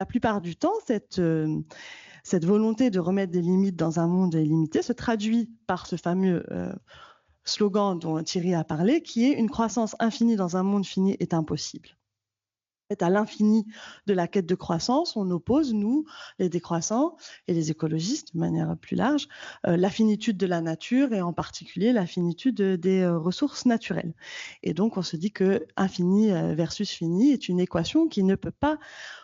la plupart du temps, cette volonté de remettre des limites dans un monde illimité se traduit par ce fameux slogan dont Thierry a parlé, qui est « Une croissance infinie dans un monde fini est impossible ». À l'infini de la quête de croissance, on oppose, nous, les décroissants et les écologistes de manière plus large, la finitude de la nature et en particulier la finitude des ressources naturelles. Et donc, on se dit que infini versus fini est une équation qui ne peut pas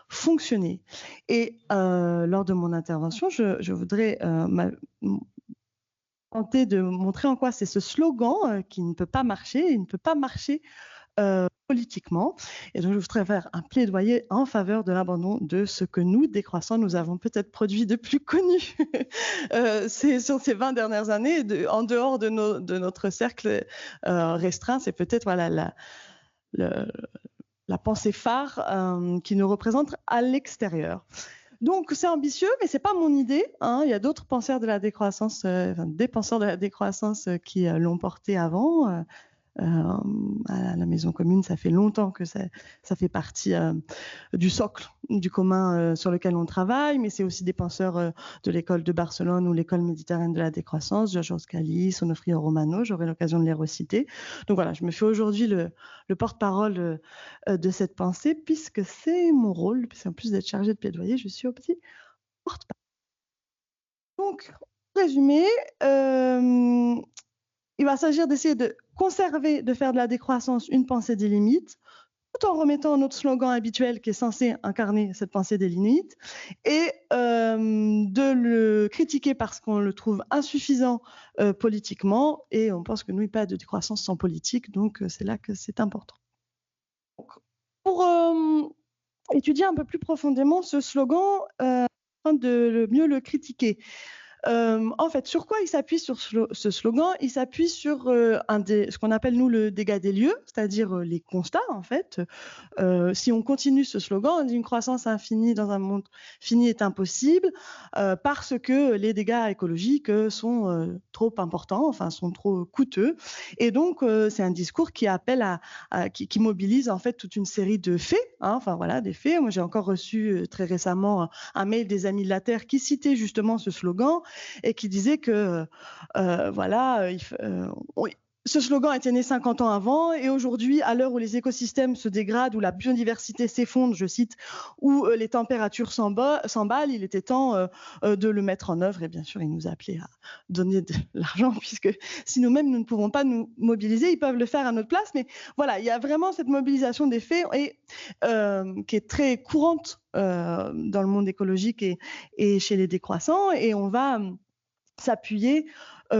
fonctionner. Et lors de mon intervention, je voudrais tenter de montrer en quoi c'est ce slogan qui ne peut pas marcher, il ne peut pas marcher politiquement. Et donc, je voudrais faire un plaidoyer en faveur de l'abandon de ce que nous, décroissants, nous avons peut-être produit de plus connu sur ces 20 dernières années, en dehors de notre cercle restreint. C'est peut-être voilà, la pensée phare qui nous représente à l'extérieur. Donc, c'est ambitieux, mais c'est pas mon idée. Hein. Il y a d'autres penseurs de la décroissance, des penseurs de la décroissance qui l'ont porté avant. À la Maison Commune, ça fait longtemps que ça fait partie du socle du commun sur lequel on travaille, mais c'est aussi des penseurs de l'école de Barcelone ou l'école méditerranéenne de la décroissance, Giorgio Scali, Onofrio Romano, j'aurai l'occasion de les reciter. Donc voilà, je me fais aujourd'hui le porte-parole de cette pensée, puisque c'est mon rôle, puisque en plus d'être chargée de plaidoyer, je suis au petit porte-parole. Donc, pour résumer, il va s'agir d'essayer de conserver, de faire de la décroissance une pensée des limites, tout en remettant notre slogan habituel qui est censé incarner cette pensée des limites, et de le critiquer parce qu'on le trouve insuffisant politiquement, et on pense que nous, il n'y a pas de décroissance sans politique, donc c'est là que c'est important. Donc, pour étudier un peu plus profondément ce slogan, afin de mieux le critiquer. En fait, sur quoi il s'appuie sur ce slogan? Il s'appuie sur ce qu'on appelle nous le dégât des lieux, c'est-à-dire les constats en fait. Si on continue ce slogan, on dit une croissance infinie dans un monde fini est impossible parce que les dégâts écologiques sont trop importants, enfin sont trop coûteux. Et donc c'est un discours qui appelle qui mobilise en fait toute une série de faits. Hein, enfin voilà, des faits. Moi j'ai encore reçu très récemment un mail des Amis de la Terre qui citait justement ce slogan et qui disait que voilà, ce slogan était né 50 ans avant et aujourd'hui, à l'heure où les écosystèmes se dégradent, où la biodiversité s'effondre, je cite, où les températures s'emballent, il était temps de le mettre en œuvre. Et bien sûr, il nous a appelé à donner de l'argent puisque si nous-mêmes, nous ne pouvons pas nous mobiliser, ils peuvent le faire à notre place. Mais voilà, il y a vraiment cette mobilisation des faits et, qui est très courante dans le monde écologique et chez les décroissants. Et on va s'appuyer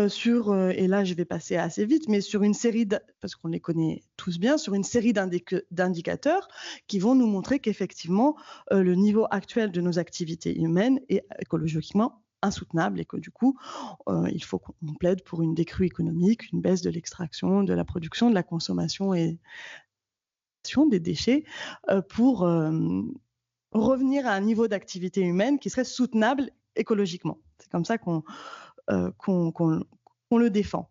sur, et là je vais passer assez vite, mais sur une série, parce qu'on les connaît tous bien, sur une série d'indicateurs qui vont nous montrer qu'effectivement le niveau actuel de nos activités humaines est écologiquement insoutenable et que du coup il faut qu'on plaide pour une décrue économique, une baisse de l'extraction, de la production, de la consommation et des déchets pour revenir à un niveau d'activité humaine qui serait soutenable écologiquement. C'est comme ça qu'on le défend.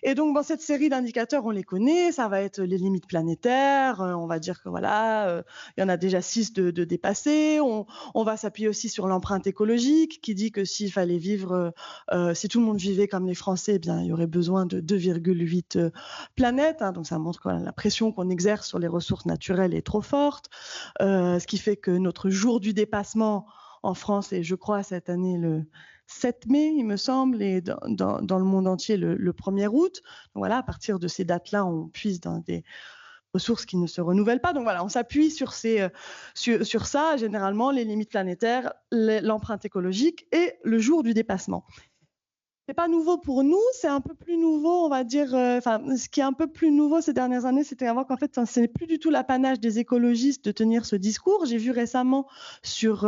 Et donc, dans cette série d'indicateurs, on les connaît, ça va être les limites planétaires, on va dire que voilà, il y en a déjà 6 de dépassés, on va s'appuyer aussi sur l'empreinte écologique, qui dit que s'il fallait vivre, si tout le monde vivait comme les Français, eh bien, il y aurait besoin de 2,8 planètes, hein, donc ça montre que la pression qu'on exerce sur les ressources naturelles est trop forte, ce qui fait que notre jour du dépassement en France, et je crois cette année le 7 mai, il me semble, et dans le monde entier le 1er août. Donc voilà, à partir de ces dates-là, on puise dans des ressources qui ne se renouvellent pas. Donc voilà, on s'appuie sur ça, généralement, les limites planétaires, l'empreinte écologique et le jour du dépassement. C'est pas nouveau pour nous, c'est un peu plus nouveau, on va dire. Ce qui est un peu plus nouveau ces dernières années, c'était avant qu'en fait, ce n'est plus du tout l'apanage des écologistes de tenir ce discours. J'ai vu récemment sur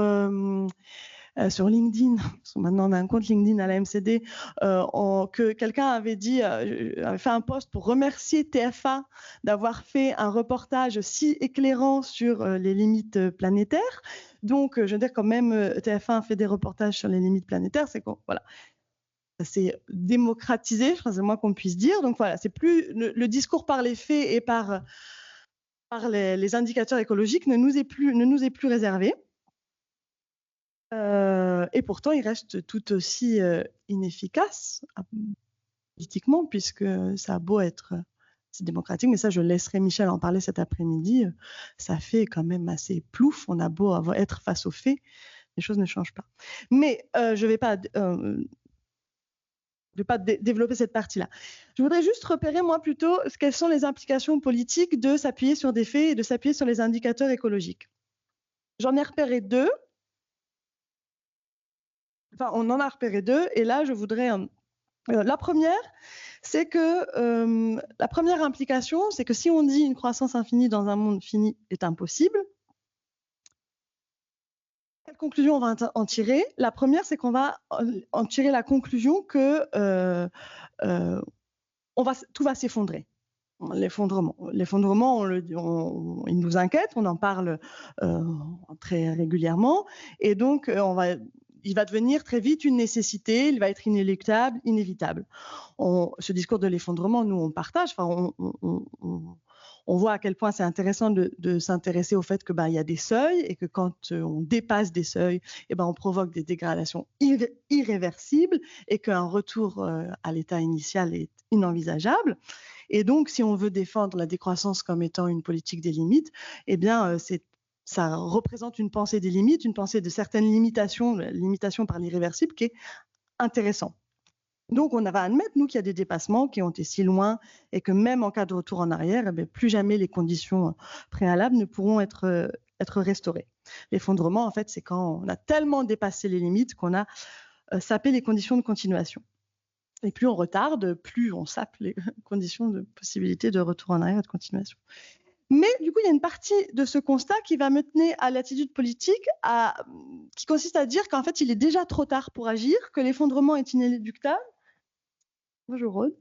LinkedIn, parce que maintenant on a un compte LinkedIn à la MCD, que quelqu'un avait fait un post pour remercier TF1 d'avoir fait un reportage si éclairant sur les limites planétaires. Donc, je veux dire, quand même, TF1 fait des reportages sur les limites planétaires, c'est quoi, voilà. C'est démocratisé, je pense, c'est le moins qu'on puisse dire. Donc voilà, c'est plus le discours par les faits et par les indicateurs écologiques ne nous est plus réservé. Et pourtant, il reste tout aussi inefficace politiquement, puisque ça a beau être c'est démocratique, mais ça, je laisserai Michel en parler cet après-midi. Ça fait quand même assez plouf. On a beau être face aux faits, les choses ne changent pas. Mais je ne vais pas développer cette partie-là. Je voudrais juste repérer, moi, plutôt, quelles sont les implications politiques de s'appuyer sur des faits et de s'appuyer sur les indicateurs écologiques. J'en ai repéré deux. Enfin, on en a repéré deux, et là, je voudrais... la première, c'est que la première implication, c'est que si on dit une croissance infinie dans un monde fini est impossible, quelle conclusion on va en tirer? La première, c'est qu'on va en tirer la conclusion que tout va s'effondrer. L'effondrement, il nous inquiète, on en parle très régulièrement, et donc il va devenir très vite une nécessité, il va être inéluctable, inévitable. Ce discours de l'effondrement, nous, on partage. Enfin, on voit à quel point c'est intéressant de s'intéresser au fait que y a des seuils et que quand on dépasse des seuils, on provoque des dégradations irréversibles et qu'un retour à l'état initial est inenvisageable. Et donc, si on veut défendre la décroissance comme étant une politique des limites, ça représente une pensée des limites, une pensée de certaines limitations, la limitation par l'irréversible, qui est intéressant. Donc, on va admettre, nous, qu'il y a des dépassements qui ont été si loin et que même en cas de retour en arrière, plus jamais les conditions préalables ne pourront être restaurées. L'effondrement, en fait, c'est quand on a tellement dépassé les limites qu'on a sapé les conditions de continuation. Et plus on retarde, plus on sape les conditions de possibilité de retour en arrière et de continuation. Mais du coup, il y a une partie de ce constat qui va me mener à l'attitude politique qui consiste à dire qu'en fait, il est déjà trop tard pour agir, que l'effondrement est inéluctable. Bonjour Rose.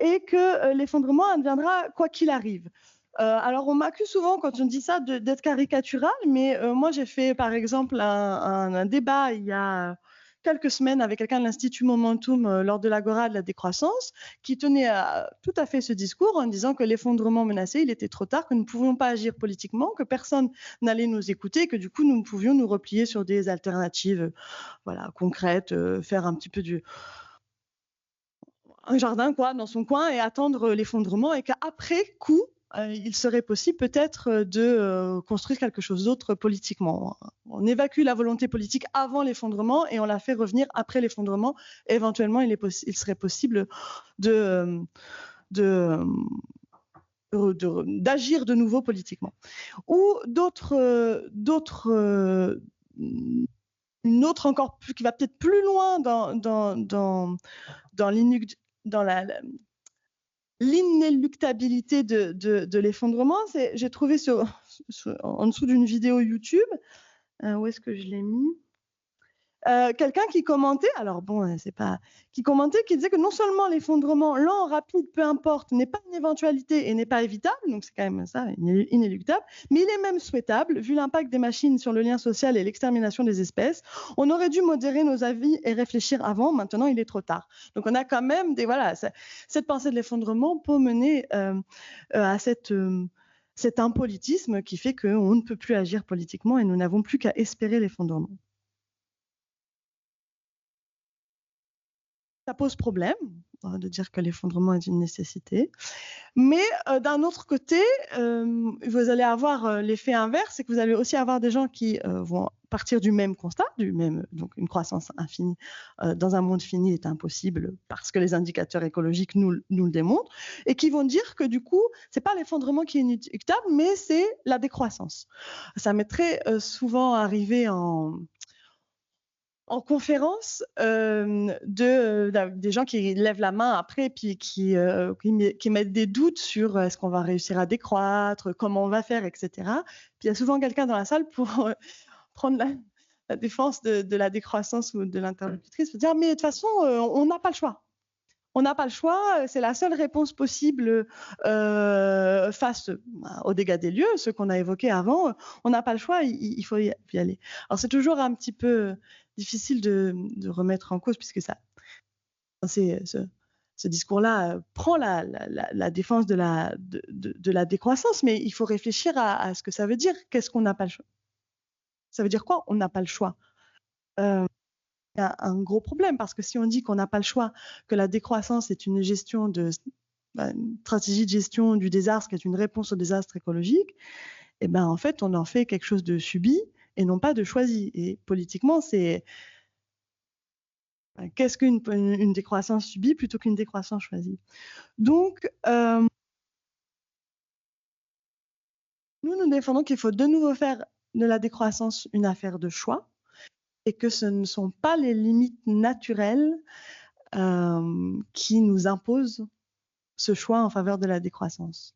Et que l'effondrement adviendra quoi qu'il arrive. Alors, on m'accuse souvent, quand on dit ça, d'être caricatural, mais moi, j'ai fait, par exemple, un débat il y a quelques semaines avec quelqu'un de l'Institut Momentum lors de l'Agora de la décroissance, qui tenait tout à fait ce discours en disant que l'effondrement menacé, il était trop tard, que nous ne pouvions pas agir politiquement, que personne n'allait nous écouter, que du coup, nous pouvions nous replier sur des alternatives concrètes, faire un petit peu un jardin dans son coin et attendre l'effondrement, et qu'après coup, il serait possible peut-être de construire quelque chose d'autre politiquement. On évacue la volonté politique avant l'effondrement et on la fait revenir après l'effondrement. Éventuellement, il serait possible d'agir de nouveau politiquement. Ou une autre encore qui va peut-être plus loin dans l'inéluctabilité de l'effondrement. J'ai trouvé en dessous d'une vidéo YouTube, où est-ce que je l'ai mis, quelqu'un qui commentait, qui disait que non seulement l'effondrement lent, rapide, peu importe, n'est pas une éventualité et n'est pas évitable, donc c'est quand même ça, inéluctable, mais il est même souhaitable, vu l'impact des machines sur le lien social et l'extermination des espèces. On aurait dû modérer nos avis et réfléchir avant, maintenant il est trop tard. Donc on a quand même cette pensée de l'effondrement peut mener à cet impolitisme qui fait qu'on ne peut plus agir politiquement et nous n'avons plus qu'à espérer l'effondrement. Ça pose problème de dire que l'effondrement est une nécessité. Mais d'un autre côté, vous allez avoir l'effet inverse, c'est que vous allez aussi avoir des gens qui vont partir du même constat, donc une croissance infinie dans un monde fini est impossible parce que les indicateurs écologiques nous le démontrent, et qui vont dire que du coup, c'est pas l'effondrement qui est inéluctable, mais c'est la décroissance. Ça m'est très souvent arrivé en conférence des gens qui lèvent la main après, puis qui mettent des doutes sur est-ce qu'on va réussir à décroître, comment on va faire, etc. Puis il y a souvent quelqu'un dans la salle pour prendre la défense de la décroissance ou de l'interlocutrice, pour dire mais de toute façon, on n'a pas le choix. On n'a pas le choix, c'est la seule réponse possible face aux dégâts des lieux, ceux qu'on a évoqués avant. On n'a pas le choix, il faut y aller. Alors c'est toujours un petit peu difficile de remettre en cause, puisque ce discours-là prend la défense de la décroissance, mais il faut réfléchir à ce que ça veut dire. Qu'est-ce qu'on n'a pas le choix? Ça veut dire quoi? On n'a pas le choix. il y a un gros problème parce que si on dit qu'on n'a pas le choix, que la décroissance est une une stratégie de gestion du désastre qui est une réponse au désastre écologique, et ben en fait on en fait quelque chose de subi et non pas de choisi. Et politiquement, c'est qu'est-ce qu'une décroissance subie plutôt qu'une décroissance choisie. Donc nous défendons qu'il faut de nouveau faire de la décroissance une affaire de choix et que ce ne sont pas les limites naturelles qui nous imposent ce choix en faveur de la décroissance.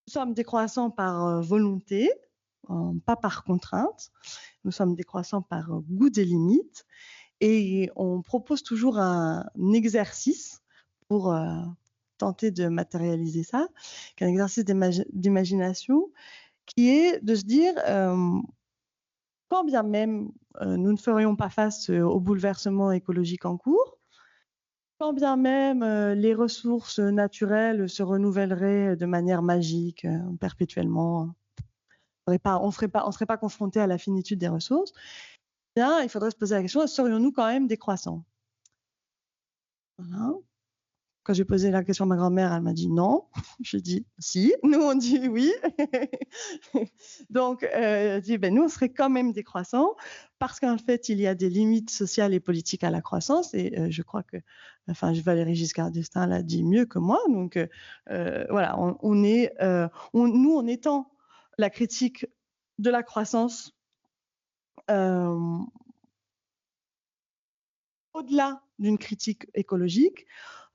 Nous sommes décroissants par volonté, pas par contrainte. Nous sommes décroissants par goût des limites. Et on propose toujours un exercice pour tenter de matérialiser ça, qui est un exercice d'imagination, qui est de se dire, quand bien même nous ne ferions pas face au bouleversement écologique en cours, quand bien même les ressources naturelles se renouvelleraient de manière magique, perpétuellement, on ne serait pas confronté à la finitude des ressources, bien, il faudrait se poser la question, serions-nous quand même décroissants? Voilà. Quand j'ai posé la question à ma grand-mère, elle m'a dit non. J'ai dit si. Nous, on dit oui. Donc, elle dit, ben, nous, on serait quand même décroissants parce qu'en fait, il y a des limites sociales et politiques à la croissance. Et je crois que, enfin, Valéry Giscard d'Estaing l'a dit mieux que moi. Donc, voilà, nous, en étant la critique de la croissance, au-delà d'une critique écologique,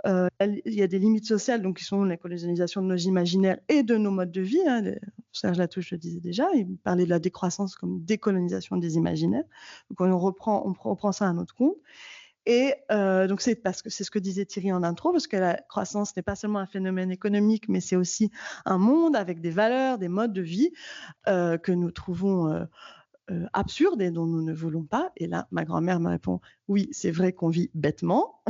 il y a des limites sociales, donc qui sont la colonisation de nos imaginaires et de nos modes de vie. Serge Latouche le disait déjà, il parlait de la décroissance comme décolonisation des imaginaires. Donc on reprend ça à notre compte. Et donc c'est parce que c'est ce que disait Thierry en intro, parce que la croissance n'est pas seulement un phénomène économique, mais c'est aussi un monde avec des valeurs, des modes de vie que nous trouvons absurde et dont nous ne voulons pas. Et là, ma grand-mère me répond, oui, c'est vrai qu'on vit bêtement.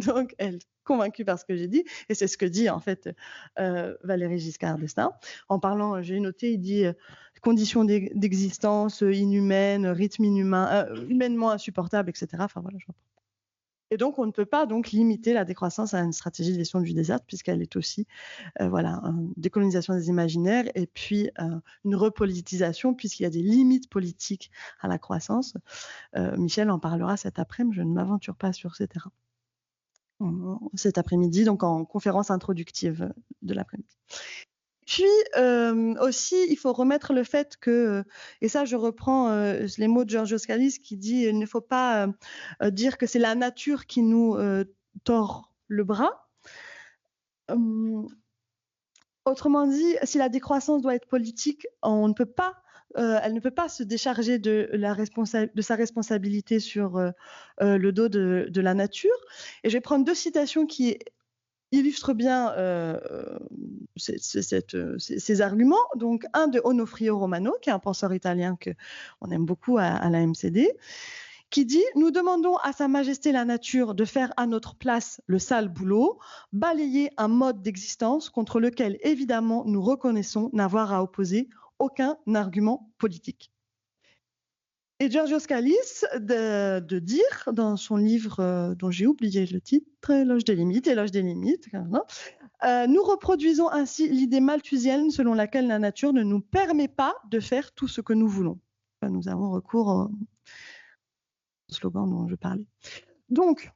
Donc, elle est convaincue par ce que j'ai dit. Et c'est ce que dit, en fait, Valéry Giscard d'Estaing. En parlant, j'ai noté, il dit conditions d'existence inhumaines, rythme inhumain, humainement insupportable, etc. Enfin, voilà, et donc, on ne peut pas donc limiter la décroissance à une stratégie de gestion du désert, puisqu'elle est aussi voilà, une décolonisation des imaginaires et puis une repolitisation, puisqu'il y a des limites politiques à la croissance. Michel en parlera cet après-midi, je ne m'aventure pas sur ces terrains. Cet après-midi, donc en conférence introductive de l'après-midi. Puis aussi, il faut remettre le fait que, et ça je reprends les mots de Giorgio Scalise qui dit il ne faut pas dire que c'est la nature qui nous tord le bras. Autrement dit, si la décroissance doit être politique, on ne peut pas, elle ne peut pas se décharger de sa responsabilité sur le dos de la nature. Et je vais prendre deux citations qui illustrent bien ces arguments. Donc, un de Onofrio Romano, qui est un penseur italien qu'on aime beaucoup à la MCD, qui dit « Nous demandons à Sa Majesté la nature de faire à notre place le sale boulot, balayer un mode d'existence contre lequel, évidemment, nous reconnaissons n'avoir à opposer aucun argument politique. » Et Giorgio Scalise de dire dans son livre dont j'ai oublié le titre, Éloge des limites, nous reproduisons ainsi l'idée malthusienne selon laquelle la nature ne nous permet pas de faire tout ce que nous voulons. Nous avons recours au slogan dont je parlais. Donc,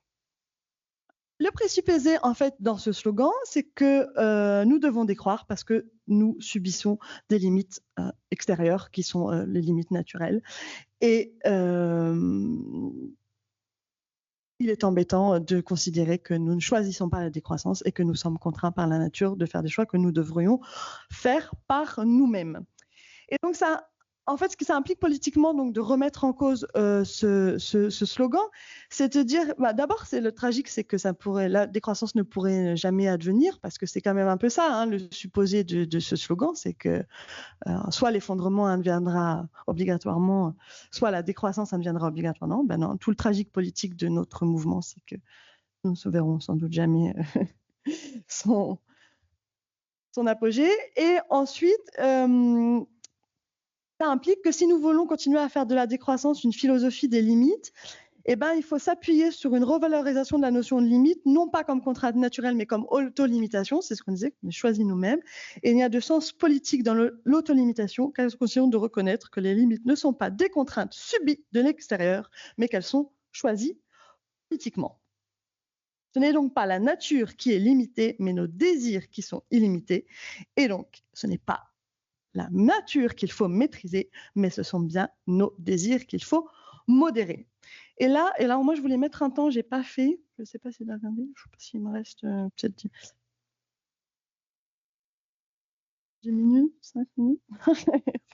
le présupposé, en fait, dans ce slogan, c'est que nous devons décroître parce que nous subissons des limites extérieures qui sont les limites naturelles. Et il est embêtant de considérer que nous ne choisissons pas la décroissance et que nous sommes contraints par la nature de faire des choix que nous devrions faire par nous-mêmes. Et donc, ça, en fait, ce que ça implique politiquement, donc, de remettre en cause ce slogan, c'est de dire, bah, d'abord, c'est le tragique, c'est que la décroissance ne pourrait jamais advenir, parce que c'est quand même un peu ça, hein, le supposé de ce slogan, c'est que soit l'effondrement adviendra obligatoirement, soit la décroissance adviendra obligatoirement. Ben non, tout le tragique politique de notre mouvement, c'est que nous ne verrons sans doute jamais son apogée. Et ensuite, Ça implique que si nous voulons continuer à faire de la décroissance une philosophie des limites, eh ben, il faut s'appuyer sur une revalorisation de la notion de limite, non pas comme contrainte naturelle, mais comme auto-limitation, c'est ce qu'on disait, qu'on choisit nous-mêmes. Et il y a de sens politique dans l'auto-limitation, car nous considérons de reconnaître que les limites ne sont pas des contraintes subies de l'extérieur, mais qu'elles sont choisies politiquement. Ce n'est donc pas la nature qui est limitée, mais nos désirs qui sont illimités. Et donc, ce n'est pas la nature qu'il faut maîtriser, mais ce sont bien nos désirs qu'il faut modérer. Et là, moi, je voulais mettre un temps, j'ai pas fait. Je ne sais pas si vous regardé. Je ne sais pas s'il me reste peut-être 10 minutes, 5 minutes.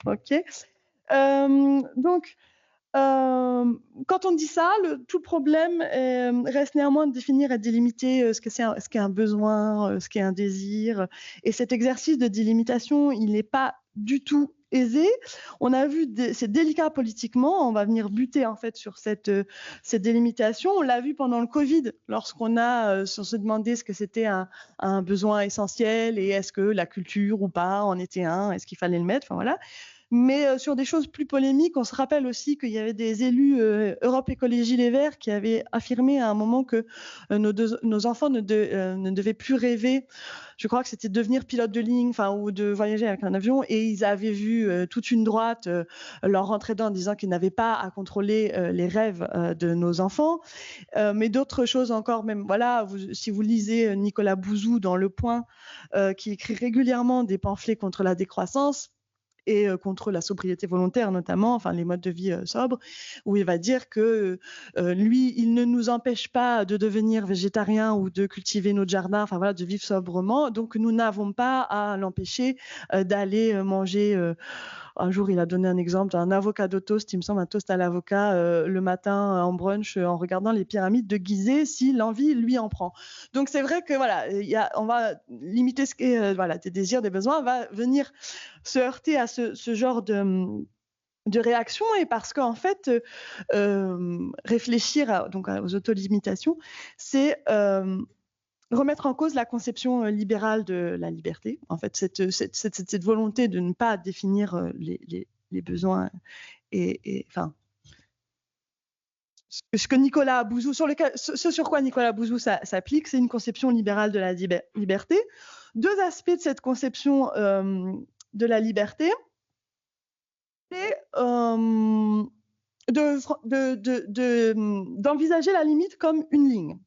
OK. Donc, quand on dit ça, tout le problème reste néanmoins de définir et de délimiter ce qu'est un besoin, ce qu'est un désir. Et cet exercice de délimitation, il n'est pas du tout aisé. On a vu, c'est délicat politiquement, on va venir buter en fait sur cette délimitation. On l'a vu pendant le Covid, lorsqu'on s'est demandé ce que c'était un besoin essentiel et est-ce que la culture ou pas en était un, est-ce qu'il fallait le mettre, enfin voilà. Mais sur des choses plus polémiques, on se rappelle aussi qu'il y avait des élus Europe Écologie Les Verts qui avaient affirmé à un moment que nos enfants ne devaient plus rêver. Je crois que c'était de devenir pilote de ligne, ou de voyager avec un avion. Et ils avaient vu toute une droite leur rentrer dedans en disant qu'ils n'avaient pas à contrôler les rêves de nos enfants. Mais d'autres choses encore, même voilà, si vous lisez Nicolas Bouzou dans Le Point, qui écrit régulièrement des pamphlets contre la décroissance, et contre la sobriété volontaire notamment, enfin les modes de vie sobres, où il va dire que lui, il ne nous empêche pas de devenir végétarien ou de cultiver notre jardin, enfin voilà, de vivre sobrement. Donc nous n'avons pas à l'empêcher d'aller manger. Un jour, il a donné un exemple d'un avocado toast, il me semble, un toast à l'avocat le matin en brunch en regardant les pyramides de Gizeh, si l'envie lui en prend. Donc c'est vrai que voilà, on va limiter ce qui est voilà, des désirs, des besoins, on va venir se heurter à ce genre de réaction, et parce qu'en fait, réfléchir donc aux autolimitations, c'est remettre en cause la conception libérale de la liberté. En fait, cette volonté de ne pas définir les besoins enfin, ce que Nicolas Bouzou, ce sur quoi Nicolas Bouzou s'applique, c'est une conception libérale de la liberté. Deux aspects de cette conception de la liberté, c'est d'envisager la limite comme une ligne.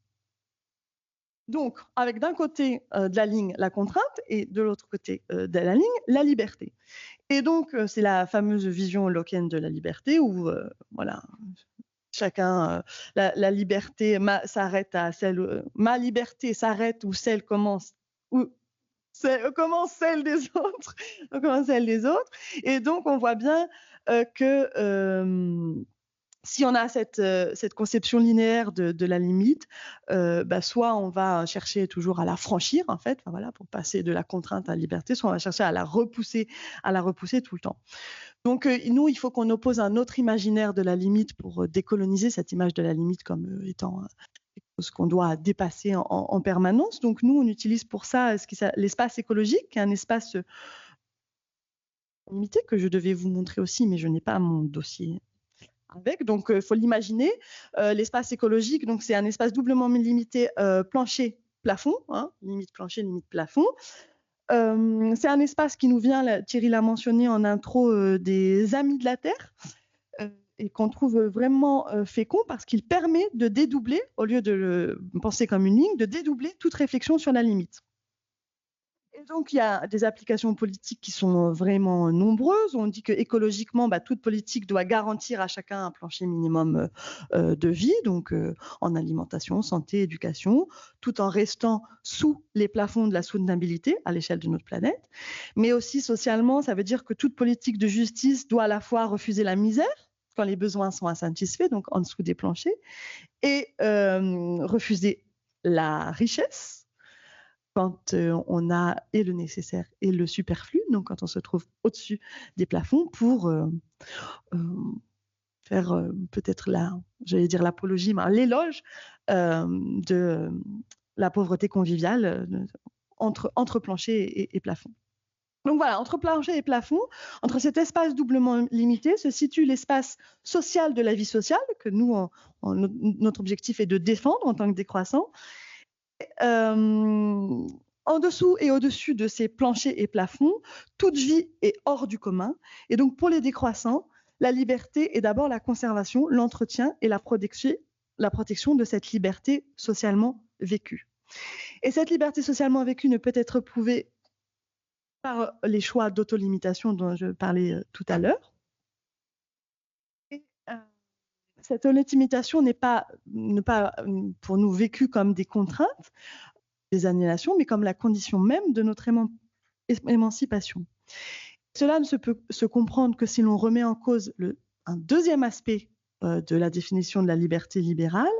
Donc, avec d'un côté de la ligne la contrainte et de l'autre côté de la ligne la liberté. Et donc, c'est la fameuse vision Lockeenne de la liberté où, voilà, chacun, la liberté s'arrête à celle, ma liberté s'arrête où celle commence, où commence celle des autres, commence celle des autres. Et donc, on voit bien que si on a cette conception linéaire de la limite, soit on va chercher toujours à la franchir, en fait, voilà, pour passer de la contrainte à la liberté, soit on va chercher à la repousser tout le temps. Donc, nous, il faut qu'on oppose un autre imaginaire de la limite pour décoloniser cette image de la limite comme étant ce qu'on doit dépasser en permanence. Donc, nous, on utilise pour ça l'espace écologique, qui est un espace limité que je devais vous montrer aussi, mais je n'ai pas mon dossier avec. Donc, il faut l'imaginer. L'espace écologique, donc c'est un espace doublement limité plancher-plafond, hein, limite plancher, limite plafond. C'est un espace qui nous vient, Thierry l'a mentionné en intro, des Amis de la Terre, et qu'on trouve vraiment fécond parce qu'il permet de dédoubler, au lieu de le penser comme une ligne, de dédoubler toute réflexion sur la limite. Et donc, il y a des applications politiques qui sont vraiment nombreuses. On dit qu'écologiquement, toute politique doit garantir à chacun un plancher minimum de vie, donc en alimentation, santé, éducation, tout en restant sous les plafonds de la soutenabilité à l'échelle de notre planète. Mais aussi socialement, ça veut dire que toute politique de justice doit à la fois refuser la misère quand les besoins sont insatisfaits, donc en dessous des planchers, et refuser la richesse quand on a et le nécessaire et le superflu, donc quand on se trouve au-dessus des plafonds pour faire peut-être l'apologie, mais l'éloge de la pauvreté conviviale entre plancher et plafond. Donc voilà, entre plancher et plafond, entre cet espace doublement limité, se situe l'espace social de la vie sociale, que nous, notre objectif est de défendre en tant que décroissant. En dessous et au-dessus de ces planchers et plafonds, toute vie est hors du commun. Et donc pour les décroissants, la liberté est d'abord la conservation, l'entretien et la protection de cette liberté socialement vécue. Et cette liberté socialement vécue ne peut être prouvée par les choix d'autolimitation dont je parlais tout à l'heure. Et cette autolimitation n'est pas pour nous vécue comme des contraintes, des annulations, mais comme la condition même de notre émancipation. Cela ne peut se comprendre que si l'on remet en cause un deuxième aspect de la définition de la liberté libérale,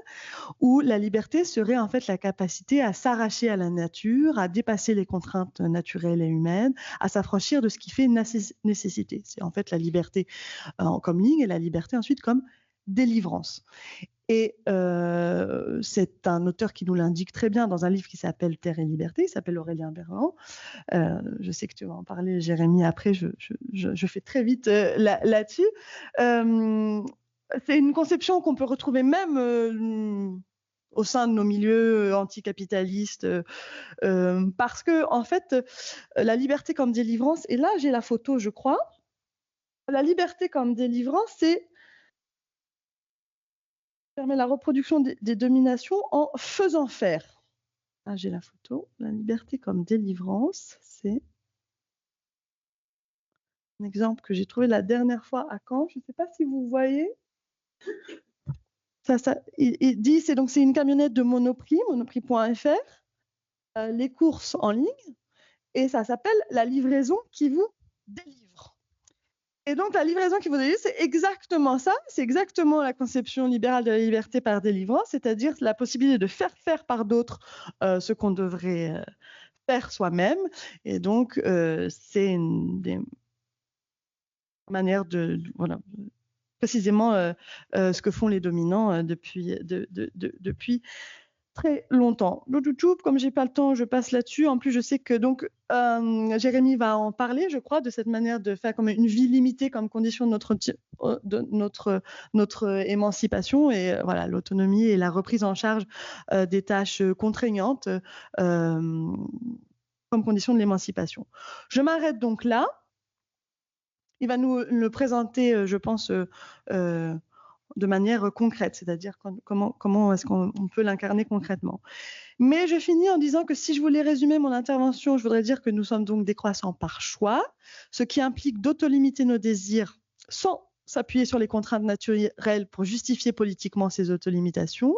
où la liberté serait en fait la capacité à s'arracher à la nature, à dépasser les contraintes naturelles et humaines, à s'affranchir de ce qui fait nécessité. C'est en fait la liberté comme ligne et la liberté ensuite comme délivrance. Et c'est un auteur qui nous l'indique très bien dans un livre qui s'appelle Terre et Liberté, il s'appelle Aurélien Berland. Je sais que tu vas en parler, Jérémy, après, je fais très vite là-dessus. C'est une conception qu'on peut retrouver même au sein de nos milieux anticapitalistes, parce que, en fait, la liberté comme délivrance, et là j'ai la photo, je crois, la liberté comme délivrance, c'est permet la reproduction des dominations en faisant faire. Ah, j'ai la photo. La liberté comme délivrance, c'est un exemple que j'ai trouvé la dernière fois à Caen. Je ne sais pas si vous voyez. Il dit, c'est une camionnette de Monoprix, monoprix.fr, les courses en ligne, et ça s'appelle la livraison qui vous délivre. Et donc, la livraison qui vous délivre, c'est exactement ça, c'est exactement la conception libérale de la liberté par délivrance, c'est-à-dire la possibilité de faire faire par d'autres ce qu'on devrait faire soi-même. Et donc, c'est une des manières de voilà, précisément ce que font les dominants depuis très longtemps. Comme j'ai pas le temps, je passe là-dessus. En plus, je sais que donc Jérémy va en parler, je crois, de cette manière de faire comme une vie limitée comme condition de notre émancipation et voilà l'autonomie et la reprise en charge des tâches contraignantes comme condition de l'émancipation. Je m'arrête donc là. Il va nous le présenter, je pense, de manière concrète, c'est-à-dire comment est-ce qu'on peut l'incarner concrètement. Mais je finis en disant que si je voulais résumer mon intervention, je voudrais dire que nous sommes donc décroissants par choix, ce qui implique d'autolimiter nos désirs sans s'appuyer sur les contraintes naturelles pour justifier politiquement ces autolimitations,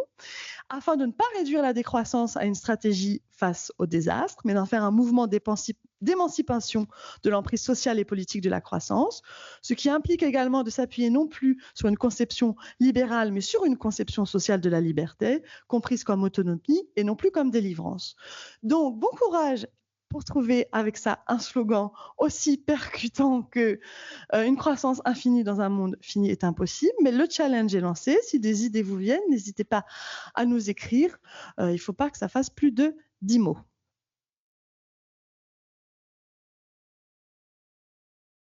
afin de ne pas réduire la décroissance à une stratégie face au désastre, mais d'en faire un mouvement d'émancipation de l'emprise sociale et politique de la croissance, ce qui implique également de s'appuyer non plus sur une conception libérale, mais sur une conception sociale de la liberté, comprise comme autonomie et non plus comme délivrance. Donc, bon courage pour trouver avec ça un slogan aussi percutant que une croissance infinie dans un monde fini est impossible, mais le challenge est lancé. Si des idées vous viennent, n'hésitez pas à nous écrire. Il ne faut pas que ça fasse plus de 10 mots.